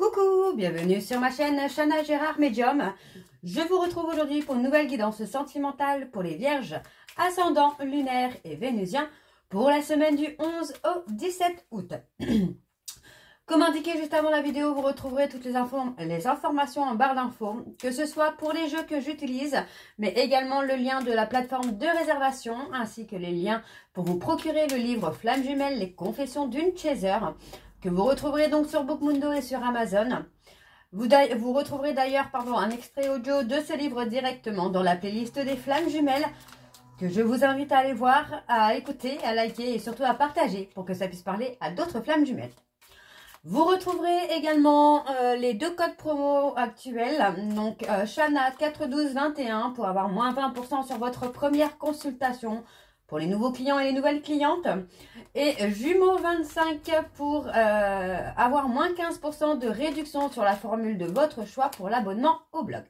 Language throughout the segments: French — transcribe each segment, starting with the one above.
Coucou, bienvenue sur ma chaîne Chana Gérard Médium. Je vous retrouve aujourd'hui pour une nouvelle guidance sentimentale pour les vierges, ascendant, lunaire et vénusien pour la semaine du 11 au 17 août. Comme indiqué juste avant la vidéo, vous retrouverez toutes les informations en barre d'infos, que ce soit pour les jeux que j'utilise, mais également le lien de la plateforme de réservation, ainsi que les liens pour vous procurer le livre Flamme Jumelle, les confessions d'une chaser, que vous retrouverez donc sur Bookmundo et sur Amazon. Vous retrouverez d'ailleurs un extrait audio de ce livre directement dans la playlist des Flammes Jumelles, que je vous invite à aller voir, à écouter, à liker et surtout à partager pour que ça puisse parler à d'autres Flammes Jumelles. Vous retrouverez également les deux codes promo actuels, donc Chana 41221 pour avoir moins 20% sur votre première consultation pour les nouveaux clients et les nouvelles clientes, et Jumeaux 25 pour avoir moins 15% de réduction sur la formule de votre choix pour l'abonnement au blog.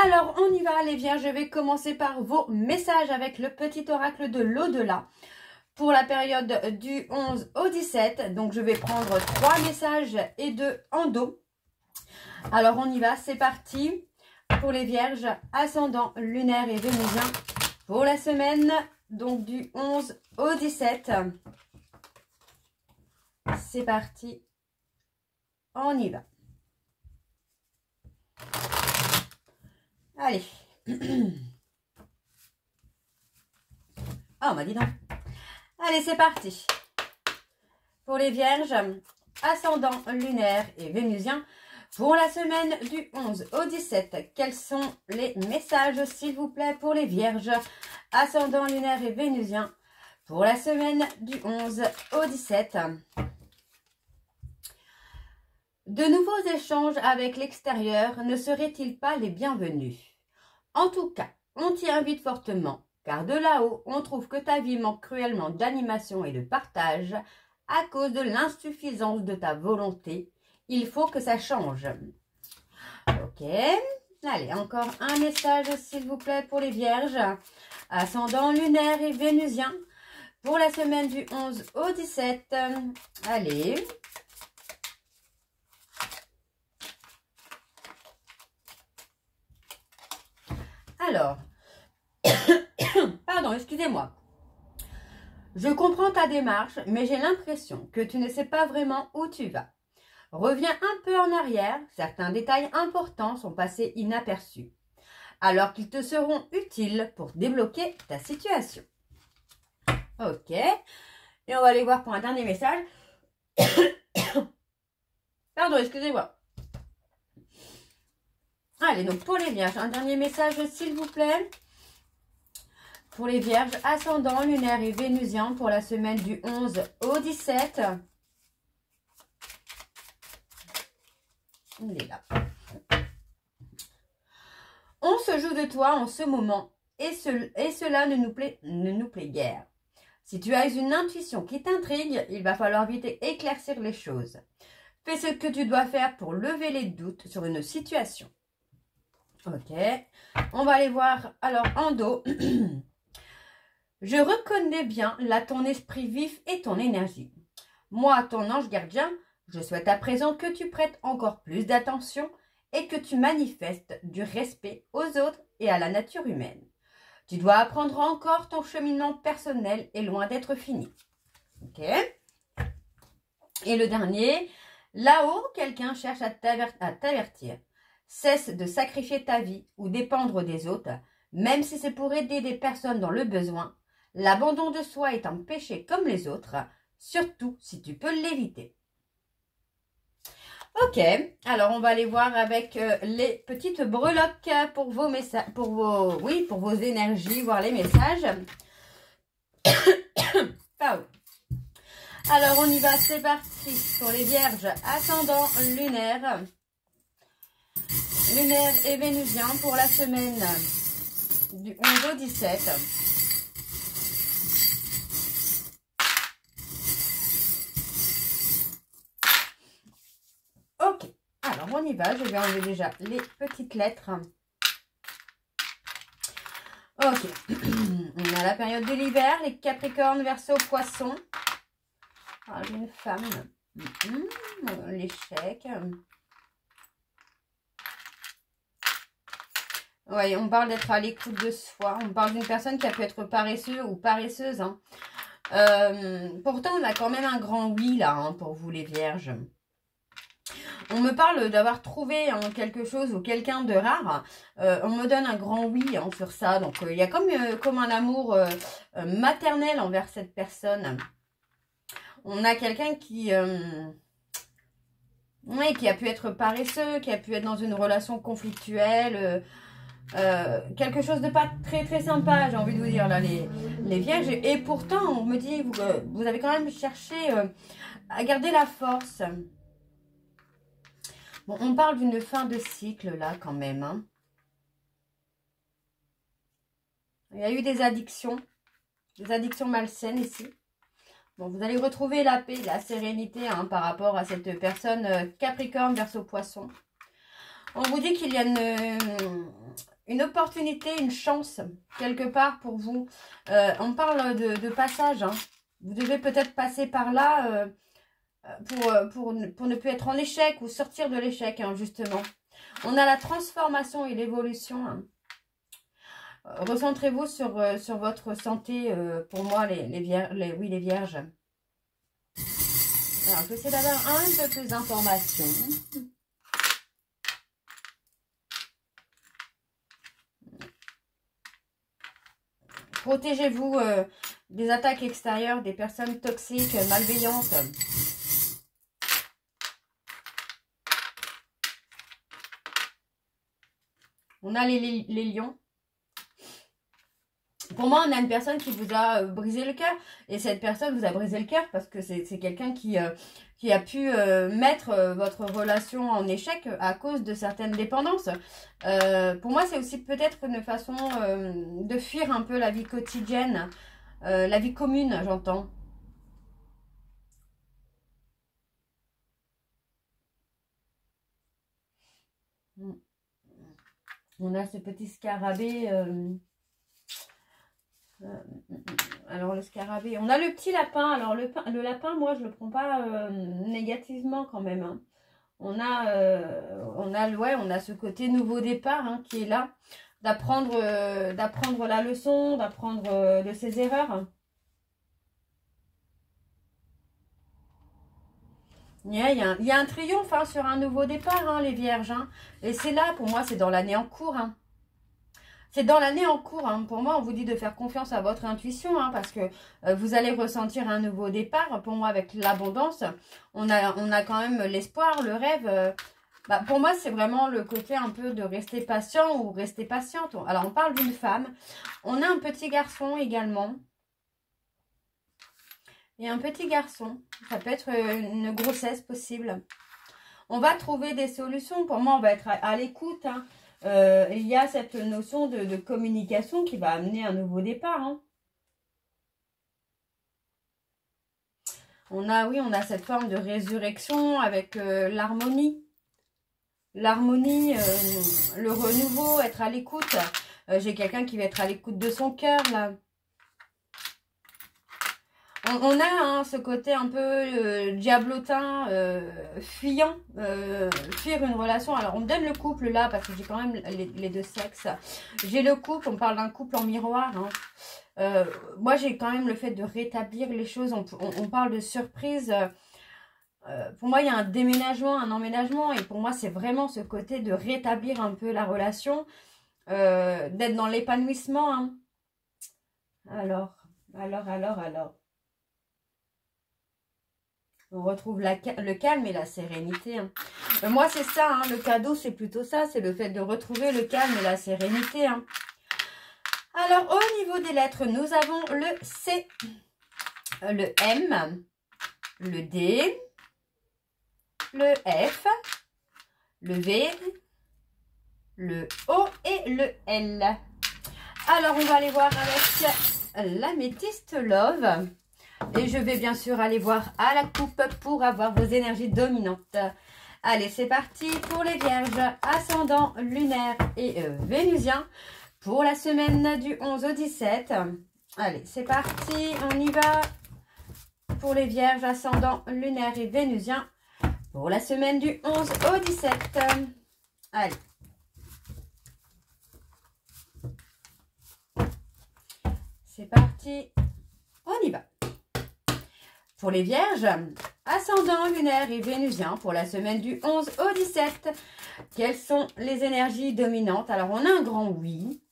Alors on y va les vierges, je vais commencer par vos messages avec le petit oracle de l'au-delà. Pour la période du 11 au 17, donc je vais prendre 3 messages et 2 en dos. Alors on y va, c'est parti pour les vierges, ascendant, lunaire et vénusien pour la semaine donc du 11 au 17. C'est parti, on y va. Allez. Ah, on m'a dit non. Allez, c'est parti. Pour les vierges, ascendant, lunaire et vénusien, pour la semaine du 11 au 17, quels sont les messages, s'il vous plaît, pour les vierges, ascendant, lunaire et vénusien, pour la semaine du 11 au 17. De nouveaux échanges avec l'extérieur ne seraient-ils pas les bienvenus? En tout cas, on t'y invite fortement. Car de là-haut, on trouve que ta vie manque cruellement d'animation et de partage à cause de l'insuffisance de ta volonté. Il faut que ça change. Ok. Allez, encore un message, s'il vous plaît, pour les vierges. Ascendant, lunaire et vénusien. Pour la semaine du 11 au 17. Allez. Alors... Pardon, excusez-moi. Je comprends ta démarche, mais j'ai l'impression que tu ne sais pas vraiment où tu vas. Reviens un peu en arrière, certains détails importants sont passés inaperçus, alors qu'ils te seront utiles pour débloquer ta situation. Ok, et on va aller voir pour un dernier message. Pardon, excusez-moi. Allez, donc pour les vierges, un dernier message, s'il vous plaît. Pour les vierges, ascendant, lunaire et vénusien pour la semaine du 11 au 17. Il est là. On se joue de toi en ce moment et cela ne nous plaît guère. Si tu as une intuition qui t'intrigue, il va falloir vite éclaircir les choses. Fais ce que tu dois faire pour lever les doutes sur une situation. Ok. On va aller voir alors en dos. Je reconnais bien là ton esprit vif et ton énergie. Moi, ton ange gardien, je souhaite à présent que tu prêtes encore plus d'attention et que tu manifestes du respect aux autres et à la nature humaine. Tu dois apprendre encore, ton cheminement personnel est loin d'être fini. Ok. Et le dernier, là-haut, quelqu'un cherche à t'avertir. Cesse de sacrifier ta vie ou dépendre des autres, même si c'est pour aider des personnes dans le besoin. L'abandon de soi est un péché comme les autres, surtout si tu peux l'éviter. Ok, alors on va aller voir avec les petites breloques pour vos messages, pour vos énergies, voir les messages. Pardon. Alors on y va, c'est parti pour les vierges, ascendant, lunaire et vénusien pour la semaine du 11 au 17. Ok, alors on y va, je vais enlever déjà les petites lettres. Ok, on a la période de l'hiver, les Capricornes, Verseau, Poissons. Ah, j'ai une femme L'échec. Oui, on parle d'être à l'écoute de soi. On parle d'une personne qui a pu être paresseux ou paresseuse. Hein. Pourtant, on a quand même un grand oui là hein, pour vous les vierges. On me parle d'avoir trouvé hein, quelque chose ou quelqu'un de rare. On me donne un grand oui hein, sur ça. Donc, il y a comme un amour maternel envers cette personne. On a quelqu'un qui... oui, qui a pu être paresseux, qui a pu être dans une relation conflictuelle... quelque chose de pas très très sympa, j'ai envie de vous dire là, les vierges. Et pourtant, on me dit, vous avez quand même cherché à garder la force. Bon, on parle d'une fin de cycle là quand même. Hein. Il y a eu des addictions malsaines ici. Bon, vous allez retrouver la paix, la sérénité hein, par rapport à cette personne Capricorne, Verseau, Poisson. On vous dit qu'il y a une opportunité, une chance quelque part pour vous. On parle de passage. Hein. Vous devez peut-être passer par là pour ne plus être en échec ou sortir de l'échec, hein, justement. On a la transformation et l'évolution. Hein. Recentrez-vous sur votre santé, pour moi, les vierges. Alors, je vais essayer d'avoir un peu plus d'informations. Protégez-vous des attaques extérieures, des personnes toxiques, malveillantes. On a les lions. Pour moi, on a une personne qui vous a brisé le cœur. Et cette personne vous a brisé le cœur parce que c'est quelqu'un qui a pu mettre votre relation en échec à cause de certaines dépendances. Pour moi, c'est aussi peut-être une façon de fuir un peu la vie quotidienne, la vie commune, j'entends. On a ce petit scarabée... alors le scarabée, on a le petit lapin. Alors le lapin, moi je le prends pas négativement quand même. Hein. On a ce côté nouveau départ hein, qui est là, d'apprendre la leçon, d'apprendre de ses erreurs. Il y a un triomphe hein, sur un nouveau départ, hein, les vierges. Hein. Et c'est là, pour moi, c'est dans l'année en cours. Hein. C'est dans l'année en cours. Hein. Pour moi, on vous dit de faire confiance à votre intuition hein, parce que vous allez ressentir un nouveau départ. Pour moi, avec l'abondance, on a quand même l'espoir, le rêve. Pour moi, c'est vraiment le côté un peu de rester patient ou rester patiente. Alors, on parle d'une femme. On a un petit garçon également. Et un petit garçon. Ça peut être une grossesse possible. On va trouver des solutions. Pour moi, on va être à l'écoute. Hein. Il y a cette notion de communication qui va amener un nouveau départ. Hein. On a cette forme de résurrection avec l'harmonie. L'harmonie, le renouveau, être à l'écoute. J'ai quelqu'un qui va être à l'écoute de son cœur, là. On a hein, ce côté un peu diablotin, fuyant, fuir une relation. Alors, on me donne le couple là, parce que j'ai quand même les deux sexes. J'ai le couple, on parle d'un couple en miroir. Hein. Moi, j'ai quand même le fait de rétablir les choses. On parle de surprise. Pour moi, il y a un déménagement, un emménagement. Et pour moi, c'est vraiment ce côté de rétablir un peu la relation, d'être dans l'épanouissement. Hein. Alors. On retrouve le calme et la sérénité. Hein. Moi, c'est ça. Hein, le cadeau, c'est plutôt ça. C'est le fait de retrouver le calme et la sérénité. Hein. Alors, au niveau des lettres, nous avons le C, le M, le D, le F, le V, le O et le L. Alors, on va aller voir avec l'améthyste Love. Et je vais bien sûr aller voir à la coupe pour avoir vos énergies dominantes. Allez, c'est parti pour les vierges, ascendant, lunaire et vénusien pour la semaine du 11 au 17. Allez, c'est parti, on y va pour les vierges, ascendant lunaire et vénusien pour la semaine du 11 au 17. Allez. C'est parti. On y va. Pour les vierges, ascendant lunaire et vénusien pour la semaine du 11 au 17. Quelles sont les énergies dominantes? Alors, on a un grand oui.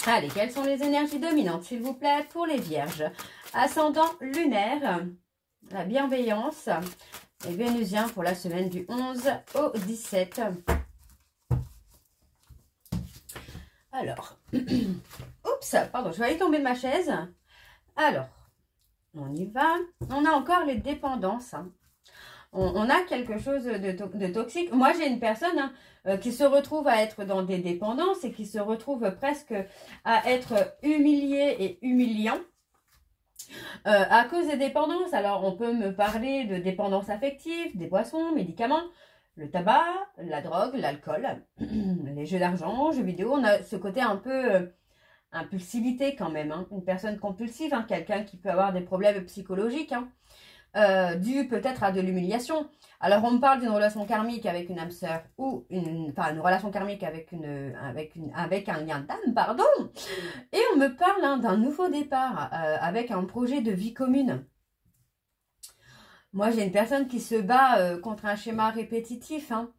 Allez, quelles sont les énergies dominantes, s'il vous plaît, pour les vierges? Ascendant lunaire, la bienveillance, et vénusien pour la semaine du 11 au 17. Alors, oups, pardon, je vais aller tomber de ma chaise. Alors, on y va. On a encore les dépendances. On a quelque chose de toxique. Moi, j'ai une personne qui se retrouve à être dans des dépendances et qui se retrouve presque à être humilié et humiliant à cause des dépendances. Alors, on peut me parler de dépendance affective, des boissons, médicaments, le tabac, la drogue, l'alcool, les jeux d'argent, jeux vidéo. On a ce côté un peu impulsivité quand même. Hein. Une personne compulsive, hein, quelqu'un qui peut avoir des problèmes psychologiques, hein. Dû peut-être à de l'humiliation. Alors on me parle d'une relation karmique avec une âme sœur ou une relation karmique avec un lien d'âme, pardon. Et on me parle hein, d'un nouveau départ avec un projet de vie commune. Moi j'ai une personne qui se bat contre un schéma répétitif. Hein.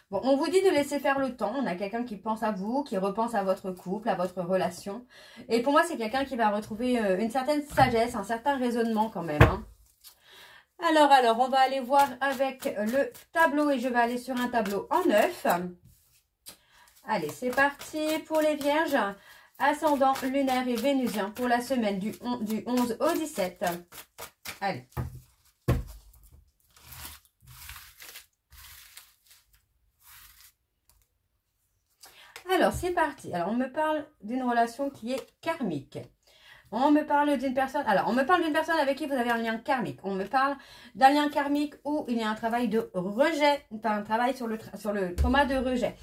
Bon, on vous dit de laisser faire le temps. On a quelqu'un qui pense à vous, qui repense à votre couple, à votre relation. Et pour moi, c'est quelqu'un qui va retrouver une certaine sagesse, un certain raisonnement quand même. Hein. Alors, on va aller voir avec le tableau et je vais aller sur un tableau en 9. Allez, c'est parti pour les vierges. Ascendant lunaire et vénusien pour la semaine du 11 au 17. Allez. Alors, c'est parti. Alors, on me parle d'une relation qui est karmique. On me parle d'une personne... Alors, on me parle d'une personne avec qui vous avez un lien karmique. On me parle d'un lien karmique où il y a un travail de rejet. Enfin, un travail sur le trauma de rejet.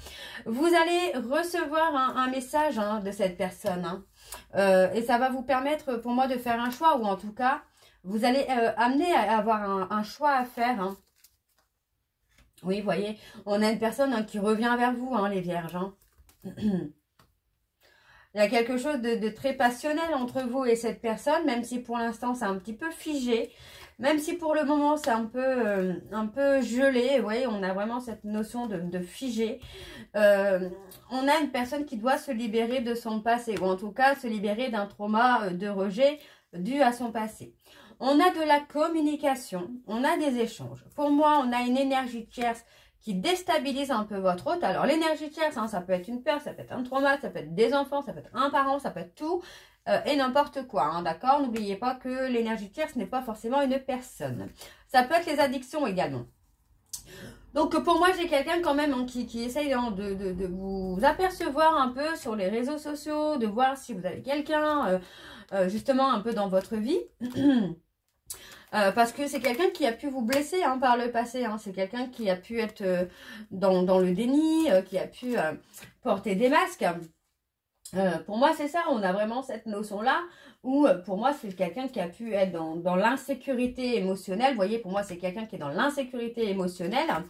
Vous allez recevoir un message hein, de cette personne. Hein. Et ça va vous permettre, pour moi, de faire un choix. Ou en tout cas, vous allez amener à avoir un choix à faire. Hein. Oui, vous voyez, on a une personne hein, qui revient vers vous, hein, les vierges. Hein. Il y a quelque chose de très passionnel entre vous et cette personne, même si pour l'instant c'est un petit peu figé, même si pour le moment c'est un peu gelé. Vous voyez, on a vraiment cette notion de figé. On a une personne qui doit se libérer de son passé, ou en tout cas se libérer d'un trauma de rejet dû à son passé. On a de la communication, on a des échanges. Pour moi, on a une énergie tierce qui déstabilise un peu votre hôte. Alors, l'énergie tierce, hein, ça peut être une peur, ça peut être un trauma, ça peut être des enfants, ça peut être un parent, ça peut être tout et n'importe quoi, hein, d'accord? N'oubliez pas que l'énergie tierce n'est pas forcément une personne. Ça peut être les addictions également. Donc, pour moi, j'ai quelqu'un quand même hein, qui essaye hein, de vous apercevoir un peu sur les réseaux sociaux, de voir si vous avez quelqu'un justement un peu dans votre vie. Parce que c'est quelqu'un qui a pu vous blesser hein, par le passé. Hein. C'est quelqu'un qui a pu être dans le déni, qui a pu porter des masques. Pour moi, c'est ça. On a vraiment cette notion-là où, pour moi, c'est quelqu'un qui a pu être dans l'insécurité émotionnelle. Vous voyez, pour moi, c'est quelqu'un qui est dans l'insécurité émotionnelle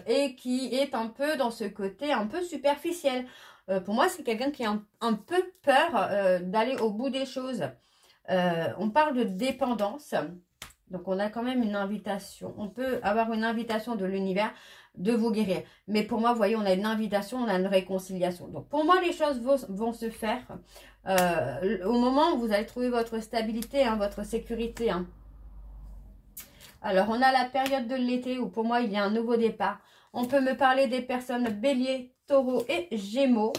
et qui est un peu dans ce côté un peu superficiel. Pour moi, c'est quelqu'un qui a un peu peur d'aller au bout des choses. On parle de dépendance, donc on a quand même une invitation. On peut avoir une invitation de l'univers de vous guérir. Mais pour moi, vous voyez, on a une invitation, on a une réconciliation. Donc pour moi, les choses vont se faire au moment où vous allez trouver votre stabilité, hein, votre sécurité. Hein. Alors, on a la période de l'été où pour moi, il y a un nouveau départ. On peut me parler des personnes bélier, taureau et gémeaux.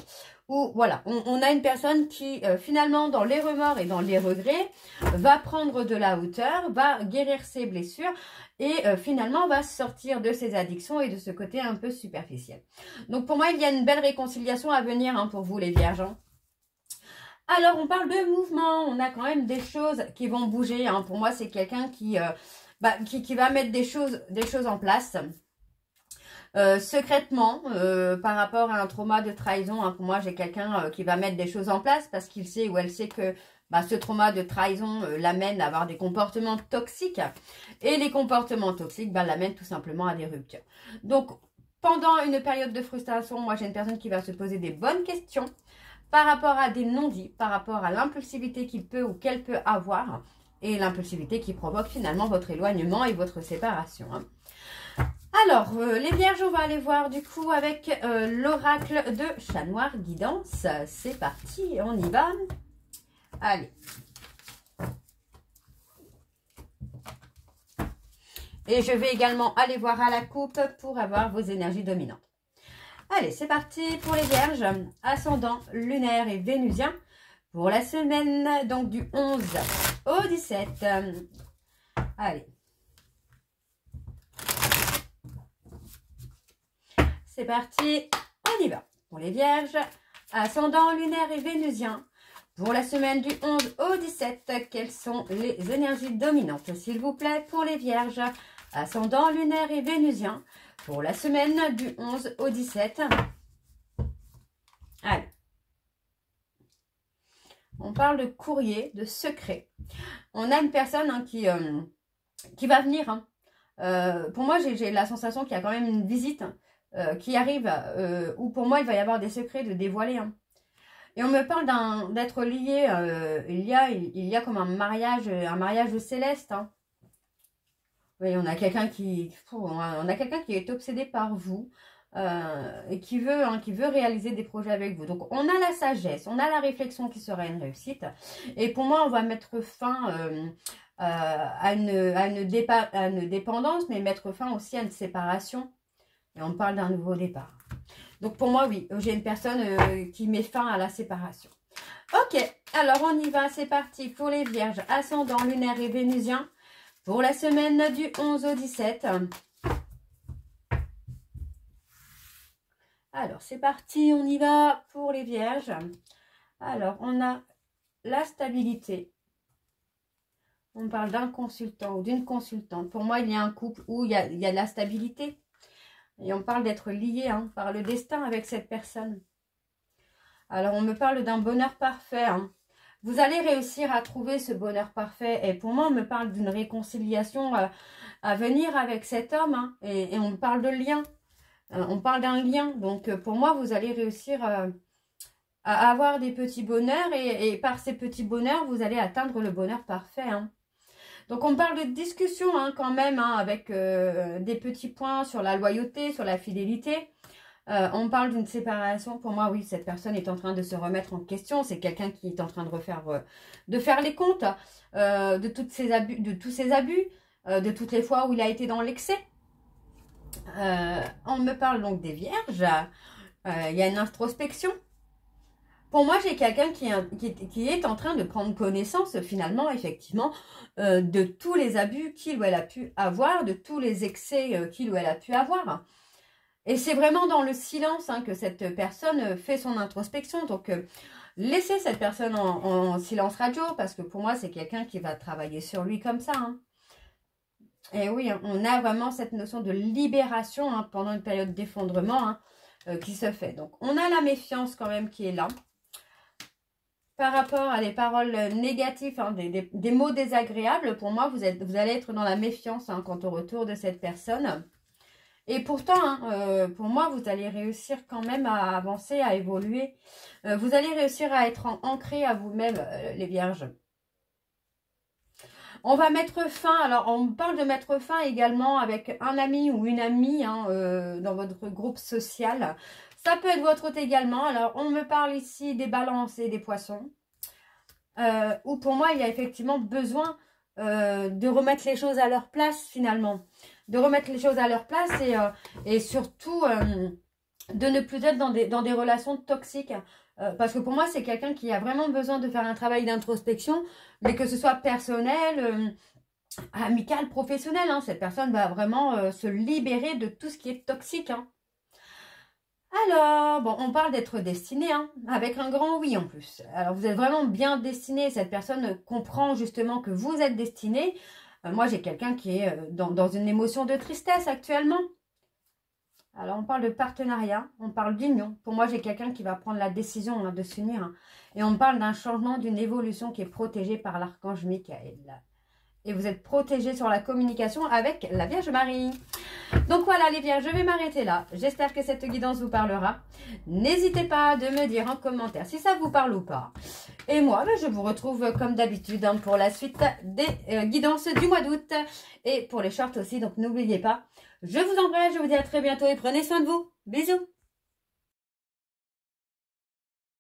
Où voilà, on a une personne qui finalement dans les remords et dans les regrets va prendre de la hauteur, va guérir ses blessures et finalement va sortir de ses addictions et de ce côté un peu superficiel. Donc pour moi il y a une belle réconciliation à venir hein, pour vous les vierges. Hein. Alors on parle de mouvement, on a quand même des choses qui vont bouger. Hein. Pour moi c'est quelqu'un qui va mettre des choses en place. secrètement par rapport à un trauma de trahison. Hein. Pour moi, j'ai quelqu'un qui va mettre des choses en place parce qu'il sait ou elle sait que ce trauma de trahison l'amène à avoir des comportements toxiques. Et les comportements toxiques l'amènent tout simplement à des ruptures. Donc, pendant une période de frustration, moi, j'ai une personne qui va se poser des bonnes questions par rapport à des non-dits, par rapport à l'impulsivité qu'il peut ou qu'elle peut avoir et l'impulsivité qui provoque finalement votre éloignement et votre séparation. Hein. Alors, les vierges, on va aller voir du coup avec l'oracle de Chat Noir Guidance. C'est parti, on y va. Allez. Et je vais également aller voir à la coupe pour avoir vos énergies dominantes. Allez, c'est parti pour les vierges, ascendant lunaire et vénusien pour la semaine donc du 11 au 17. Allez. C'est parti, on y va. Pour les vierges, ascendant lunaire et vénusien pour la semaine du 11 au 17, quelles sont les énergies dominantes, s'il vous plaît, pour les vierges, ascendant lunaire et vénusien pour la semaine du 11 au 17. Allez. On parle de courrier, de secret. On a une personne hein, qui va venir. Hein. Pour moi, j'ai la sensation qu'il y a quand même une visite qui arrive où pour moi, il va y avoir des secrets de dévoiler. Hein. Et on me parle d'être lié. Il y a comme un mariage céleste. Hein. Oui, on a quelqu'un qui est obsédé par vous et qui veut réaliser des projets avec vous. Donc, on a la sagesse, on a la réflexion qui sera une réussite. Et pour moi, on va mettre fin à une dépendance, mais mettre fin aussi à une séparation. Et on parle d'un nouveau départ. Donc, pour moi, oui, j'ai une personne qui met fin à la séparation. Ok, alors on y va, c'est parti pour les vierges, ascendant lunaire et vénusien. Pour la semaine du 11 au 17. Alors, c'est parti, on y va pour les vierges. Alors, on a la stabilité. On parle d'un consultant ou d'une consultante. Pour moi, il y a un couple où il y a de la stabilité. Et on parle d'être lié hein, par le destin avec cette personne. Alors, on me parle d'un bonheur parfait. Hein. Vous allez réussir à trouver ce bonheur parfait. Et pour moi, on me parle d'une réconciliation à venir avec cet homme. Hein, et on me parle de lien. On parle d'un lien. Donc, pour moi, vous allez réussir à avoir des petits bonheurs. Et par ces petits bonheurs, vous allez atteindre le bonheur parfait. Hein. Donc, on parle de discussion hein, quand même. Hein, avec des petits points sur la loyauté, sur la fidélité. On parle d'une séparation. Pour moi, oui, cette personne est en train de se remettre en question. C'est quelqu'un qui est en train de faire les comptes de tous ses abus, de toutes les fois où il a été dans l'excès. On me parle donc des vierges. Il y a une introspection. Pour moi, j'ai quelqu'un qui est en train de prendre connaissance, finalement, effectivement, de tous les abus qu'il ou elle a pu avoir, de tous les excès qu'il ou elle a pu avoir. Et c'est vraiment dans le silence hein, que cette personne fait son introspection. Donc, laissez cette personne en silence radio parce que pour moi, c'est quelqu'un qui va travailler sur lui comme ça. Hein. Et oui, on a vraiment cette notion de libération hein, pendant une période d'effondrement hein, qui se fait. Donc, on a la méfiance quand même qui est là. Par rapport à des paroles négatives, hein, des mots désagréables, pour moi, vous allez être dans la méfiance hein, quant au retour de cette personne. Et pourtant, hein, pour moi, vous allez réussir quand même à avancer, à évoluer. Vous allez réussir à être ancré à vous-même, les vierges. On va mettre fin, alors on parle de mettre fin également avec un ami ou une amie hein, dans votre groupe social. Ça peut être votre hôte également. Alors, on me parle ici des balances et des poissons. Où pour moi, il y a effectivement besoin de remettre les choses à leur place finalement. De remettre les choses à leur place et surtout de ne plus être dans des relations toxiques. Parce que pour moi, c'est quelqu'un qui a vraiment besoin de faire un travail d'introspection, mais que ce soit personnel, amical, professionnel. Hein. Cette personne va vraiment se libérer de tout ce qui est toxique. Hein. Alors, bon, on parle d'être destiné, hein, avec un grand oui en plus. Alors, vous êtes vraiment bien destiné. Cette personne comprend justement que vous êtes destiné. Moi, j'ai quelqu'un qui est dans une émotion de tristesse actuellement. Alors, on parle de partenariat, on parle d'union. Pour moi, j'ai quelqu'un qui va prendre la décision de s'unir. Et on parle d'un changement, d'une évolution qui est protégée par l'archange Michael. Et vous êtes protégés sur la communication avec la Vierge Marie. Donc voilà les Vierges, je vais m'arrêter là. J'espère que cette guidance vous parlera. N'hésitez pas de me dire en commentaire si ça vous parle ou pas. Et moi, je vous retrouve comme d'habitude pour la suite des guidances du mois d'août. Et pour les shorts aussi, donc n'oubliez pas. Je vous embrasse, je vous dis à très bientôt et prenez soin de vous. Bisous.